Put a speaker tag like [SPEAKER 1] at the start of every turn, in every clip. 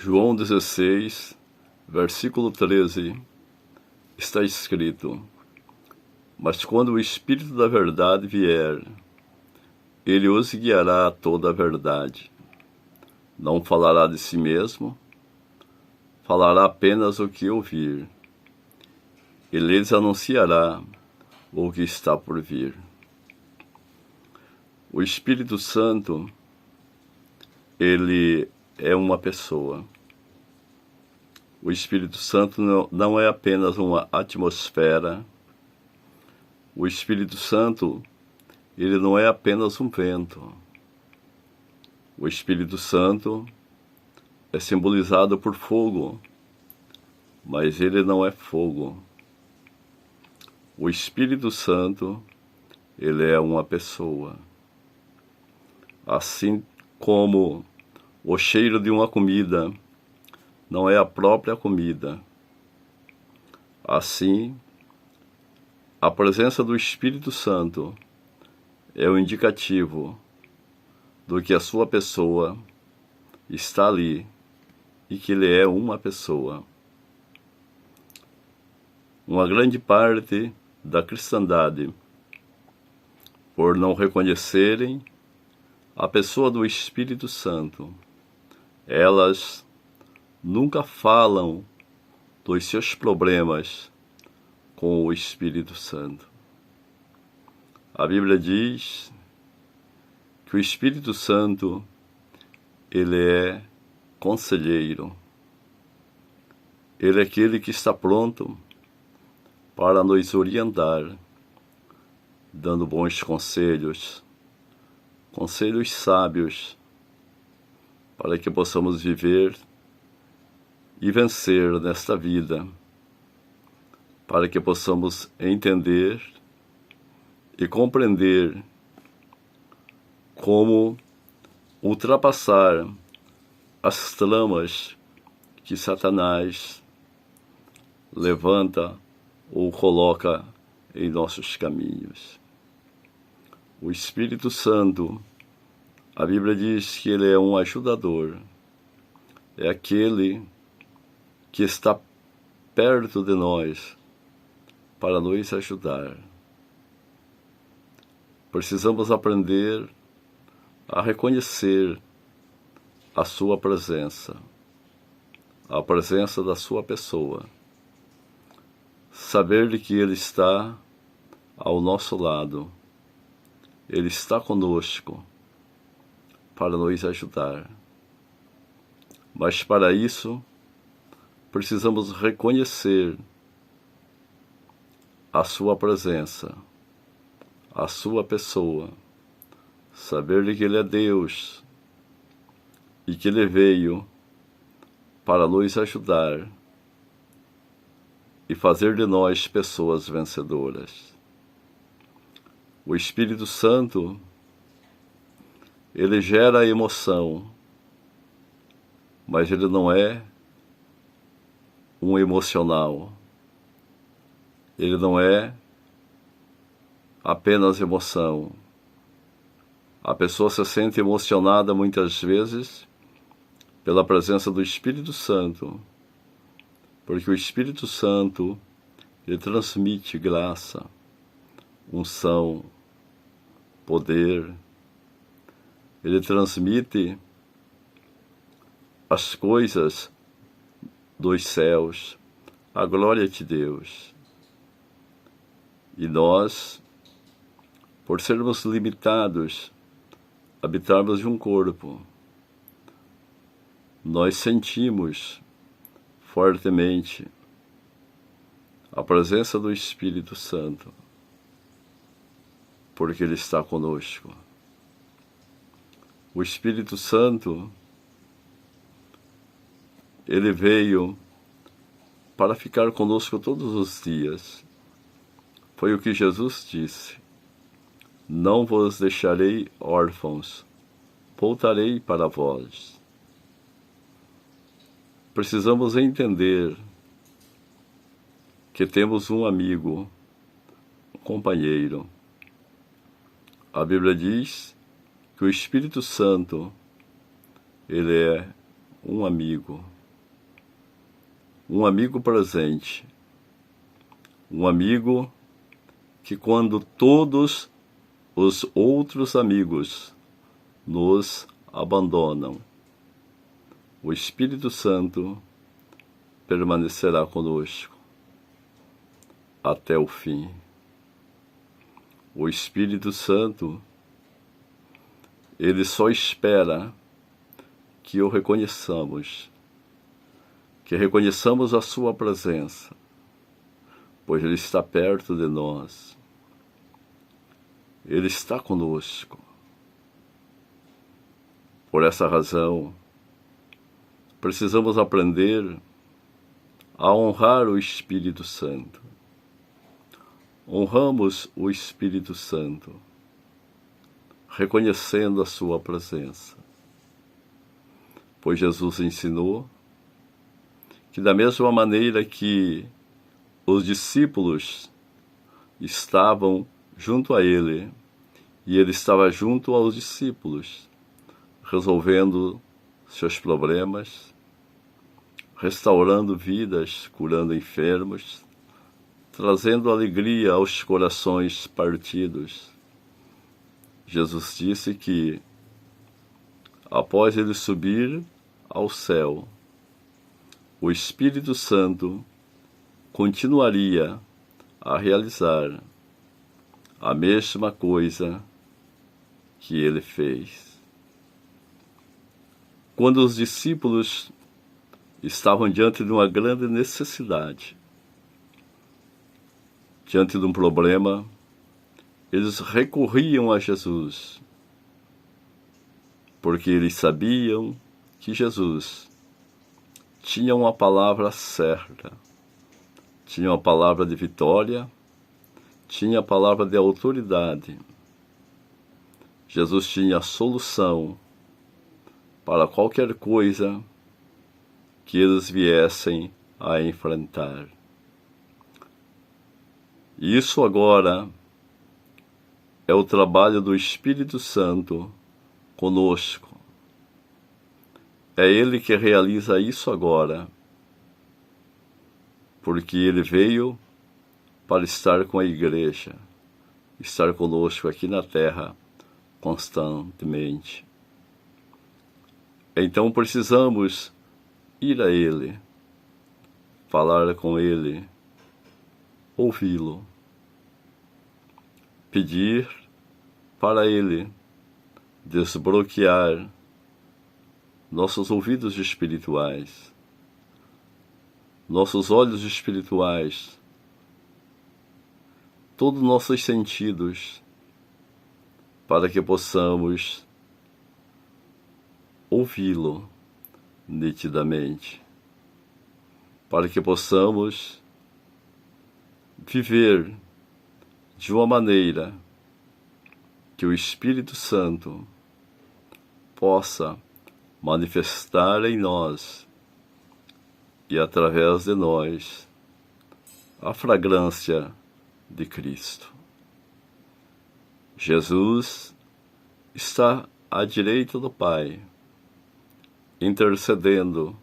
[SPEAKER 1] João 16, versículo 13, está escrito: Mas quando o Espírito da verdade vier, ele os guiará a toda a verdade. Não falará de si mesmo, falará apenas o que ouvir. Ele lhes anunciará o que está por vir. O Espírito Santo, ele é uma pessoa. O Espírito Santo não é apenas uma atmosfera. O Espírito Santo, ele não é apenas um vento. O Espírito Santo é simbolizado por fogo, mas ele não é fogo. O Espírito Santo, ele é uma pessoa. Assim como o cheiro de uma comida não é a própria comida, assim, a presença do Espírito Santo é o indicativo do que a sua pessoa está ali e que ele é uma pessoa. Uma grande parte da cristandade, por não reconhecerem a pessoa do Espírito Santo, elas nunca falam dos seus problemas com o Espírito Santo. A Bíblia diz que o Espírito Santo, ele é conselheiro. Ele é aquele que está pronto para nos orientar, dando bons conselhos, conselhos sábios, para que possamos viver e vencer nesta vida, para que possamos entender e compreender como ultrapassar as tramas que Satanás levanta ou coloca em nossos caminhos. O Espírito Santo, a Bíblia diz que ele é um ajudador, é aquele que está perto de nós para nos ajudar. Precisamos aprender a reconhecer a sua presença, a presença da sua pessoa, saber de que ele está ao nosso lado, ele está conosco para nos ajudar. Mas para isso, precisamos reconhecer a sua presença, a sua pessoa, saber de que ele é Deus e que ele veio para nos ajudar e fazer de nós pessoas vencedoras. O Espírito Santo, ele gera emoção, mas ele não é um emocional. Ele não é apenas emoção. A pessoa se sente emocionada muitas vezes pela presença do Espírito Santo, porque o Espírito Santo, ele transmite graça, unção, poder. Ele transmite as coisas dos céus, a glória de Deus. E nós, por sermos limitados, habitarmos de um corpo, nós sentimos fortemente a presença do Espírito Santo, porque ele está conosco. O Espírito Santo, ele veio para ficar conosco todos os dias. Foi o que Jesus disse: Não vos deixarei órfãos, voltarei para vós. Precisamos entender que temos um amigo, um companheiro. A Bíblia diz que o Espírito Santo, ele é um amigo presente, um amigo que, quando todos os outros amigos nos abandonam, o Espírito Santo permanecerá conosco até o fim. O Espírito Santo, ele só espera que o reconheçamos, que reconheçamos a sua presença, pois ele está perto de nós. Ele está conosco. Por essa razão, precisamos aprender a honrar o Espírito Santo. Honramos o Espírito Santo, reconhecendo a sua presença. Pois Jesus ensinou que, da mesma maneira que os discípulos estavam junto a ele, e ele estava junto aos discípulos, resolvendo seus problemas, restaurando vidas, curando enfermos, trazendo alegria aos corações partidos. Jesus disse que, após ele subir ao céu, o Espírito Santo continuaria a realizar a mesma coisa que ele fez. Quando os discípulos estavam diante de uma grande necessidade, diante de um problema, eles recorriam a Jesus, porque eles sabiam que Jesus tinha uma palavra certa, tinha uma palavra de vitória, tinha a palavra de autoridade. Jesus tinha a solução para qualquer coisa que eles viessem a enfrentar. E isso agora é o trabalho do Espírito Santo conosco. É Ele que realiza isso agora, porque Ele veio para estar com a igreja, estar conosco aqui na terra constantemente. Então precisamos ir a Ele, falar com Ele, ouvi-lo, pedir para Ele desbloquear nossos ouvidos espirituais, nossos olhos espirituais, todos nossos sentidos, para que possamos ouvi-lo nitidamente, para que possamos viver de uma maneira que o Espírito Santo possa manifestar em nós e através de nós a fragrância de Cristo. Jesus está à direita do Pai, intercedendo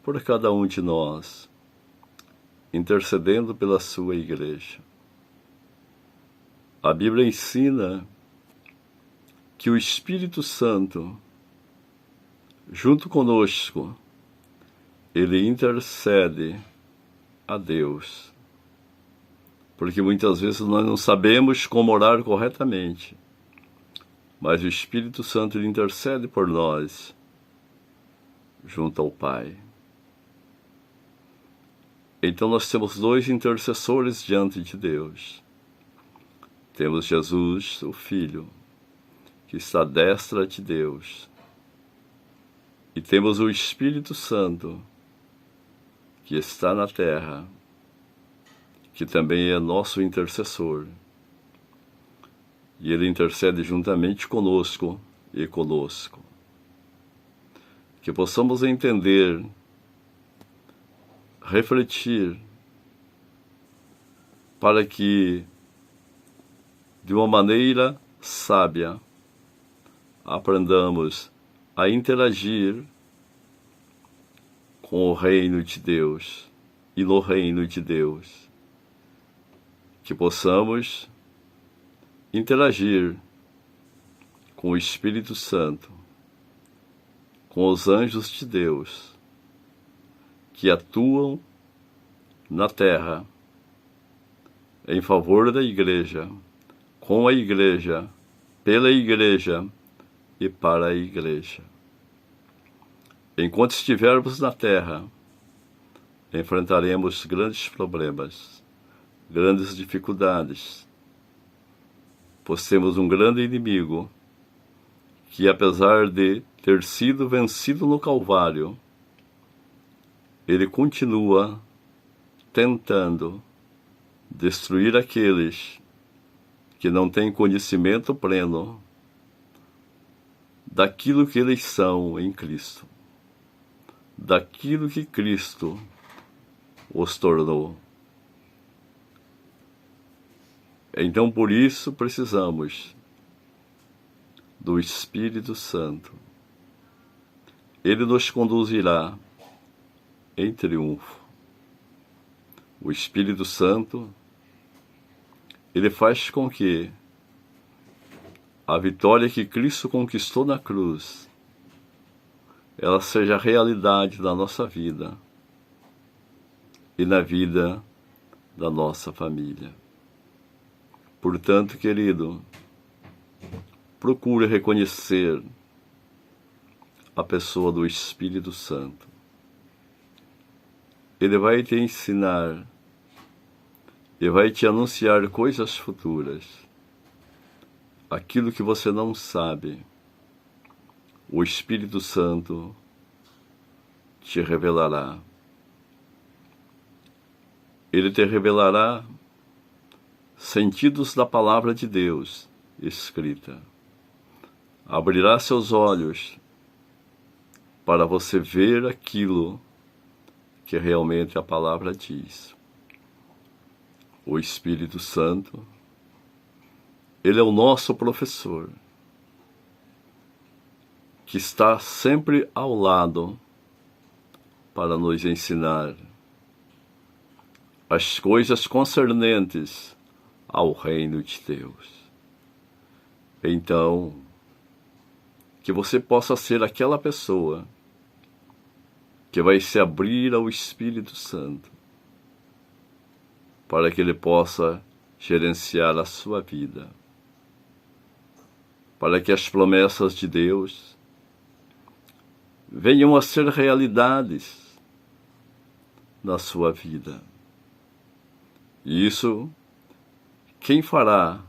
[SPEAKER 1] por cada um de nós, intercedendo pela sua igreja. A Bíblia ensina que o Espírito Santo, junto conosco, ele intercede a Deus. Porque muitas vezes nós não sabemos como orar corretamente, mas o Espírito Santo ele intercede por nós, junto ao Pai. Então nós temos dois intercessores diante de Deus. Temos Jesus, o Filho, que está à destra de Deus. E temos o Espírito Santo, que está na terra, que também é nosso intercessor. E ele intercede juntamente conosco e conosco. Que possamos entender, refletir, para que, de uma maneira sábia, aprendamos a interagir com o reino de Deus e no reino de Deus. Que possamos interagir com o Espírito Santo, com os anjos de Deus, que atuam na terra em favor da igreja, com a igreja, pela igreja e para a igreja. Enquanto estivermos na terra, enfrentaremos grandes problemas, grandes dificuldades, pois temos um grande inimigo que, apesar de ter sido vencido no Calvário, ele continua tentando destruir aqueles que não têm conhecimento pleno daquilo que eles são em Cristo, daquilo que Cristo os tornou. Então, por isso, precisamos do Espírito Santo. Ele nos conduzirá em triunfo. O Espírito Santo, ele faz com que a vitória que Cristo conquistou na cruz, ela seja a realidade da nossa vida e na vida da nossa família. Portanto, querido, procure reconhecer a pessoa do Espírito Santo. Ele vai te ensinar e vai te anunciar coisas futuras. Aquilo que você não sabe, o Espírito Santo te revelará. Ele te revelará sentidos da palavra de Deus escrita. Abrirá seus olhos para você ver aquilo que realmente a palavra diz. O Espírito Santo, ele é o nosso professor, que está sempre ao lado para nos ensinar as coisas concernentes ao reino de Deus. Então, que você possa ser aquela pessoa que vai se abrir ao Espírito Santo, para que ele possa gerenciar a sua vida, para que as promessas de Deus venham a ser realidades na sua vida. E isso, quem fará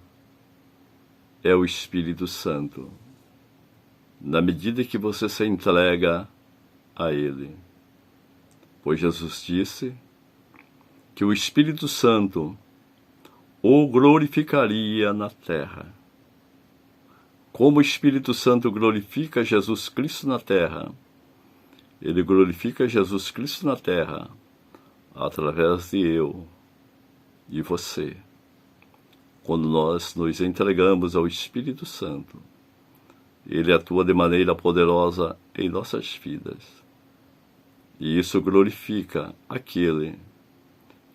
[SPEAKER 1] é o Espírito Santo, na medida que você se entrega a Ele. Pois Jesus disse que o Espírito Santo o glorificaria na terra. Como o Espírito Santo glorifica Jesus Cristo na terra, ele glorifica Jesus Cristo na terra através de eu e você. Quando nós nos entregamos ao Espírito Santo, ele atua de maneira poderosa em nossas vidas. E isso glorifica aquele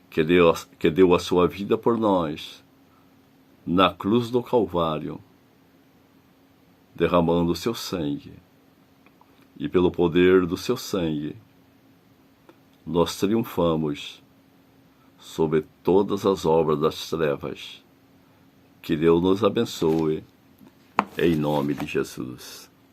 [SPEAKER 1] que deu a sua vida por nós na cruz do Calvário, derramando o seu sangue. E pelo poder do seu sangue, nós triunfamos sobre todas as obras das trevas. Que Deus nos abençoe, em nome de Jesus.